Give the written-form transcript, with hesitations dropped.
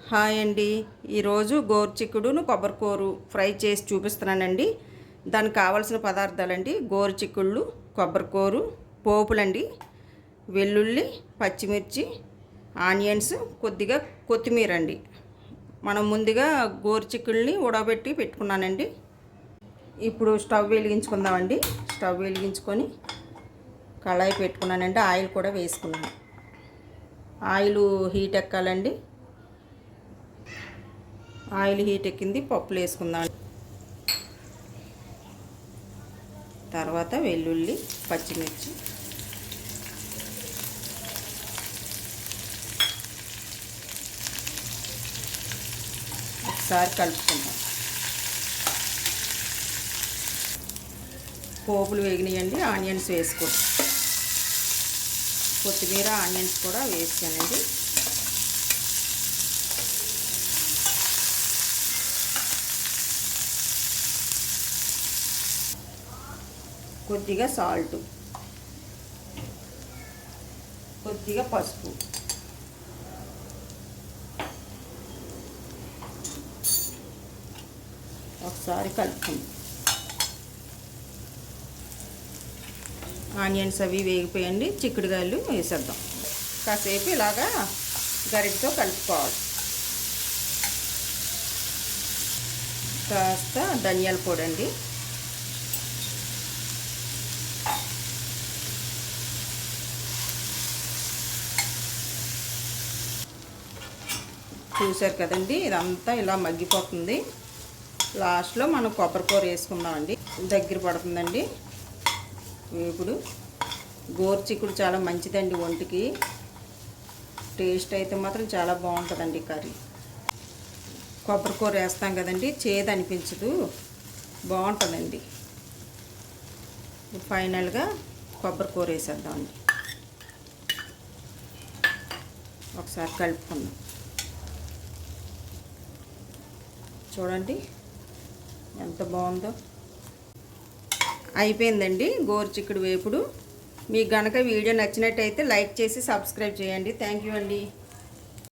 Hi అండి. ఈరోజు గోరుచిక్కుడును కొబ్బరికూరు fry చేసి చూపిస్తున్నానండి. దానికి కావాల్సిన పదార్థాలండి: గోరుచిక్కుళ్ళు, కొబ్బరికూరు, పోపులండి, వెల్లుల్లి, పచ్చిమిర్చి, ఆనియన్స్, కొద్దిగా కొత్తిమీర అండి. మనం ముందుగా గోరుచిక్కుల్ని ఉడకబెట్టి పెట్టుకున్నానండి. ఇప్పుడు స్టవ్ వెలిగించుకుందామండి. స్టవ్ వెలిగించుకొని కళాయి పెట్టుకున్నానండి. ఆయిల్ కూడా వేసుకున్నాను. ఆయిల్ హీట్ ఎక్కాలండి. ఆయిల్ హీట్ ఎక్కింది. పప్పులు వేసుకుందాం. తర్వాత వెల్లుల్లి, పచ్చిమిర్చి, ఒకసారి కలుపుకుందాం. పోపులు వేగినాయండి. ఆనియన్స్ వేసుకోండి. కొత్తిమీర, ఆనియన్స్ కూడా వేసానండి. కొద్దిగా సాల్ట్, కొద్దిగా పసుపు, ఒకసారి కలుపుకుందాం. ఆనియన్స్ అవి వేగిపోయండి. చిక్కుడుకాయలు వేసేద్దాం. కాసేపు ఇలాగా గరిటతో కలుపుకోవాలి. కాస్త ధనియాల పొడి అండి. చూసారు కదండి, ఇదంతా ఇలా మగ్గిపోతుంది. లాస్ట్లో మనం కొబ్బరికూర వేసుకుందామండి. దగ్గర పడుతుందండి. ఇప్పుడు గోరుచిక్కుడు చాలా మంచిదండి ఒంటికి. టేస్ట్ అయితే మాత్రం చాలా బాగుంటుందండి కర్రీ. కొబ్బరికూర వేస్తాం కదండి, చేదు అనిపించదు, బాగుంటుందండి. ఫైనల్గా కొబ్బరికూర వేసేద్దామండి. ఒకసారి కలుపుకుందాం. చూడండి ఎంత బాగుందో. అయిపోయిందండి గోరుచిక్కుడు వేపుడు. మీకు గనక వీడియో నచ్చినట్టయితే లైక్ చేసి సబ్స్క్రైబ్ చేయండి. థ్యాంక్ యూ అండి.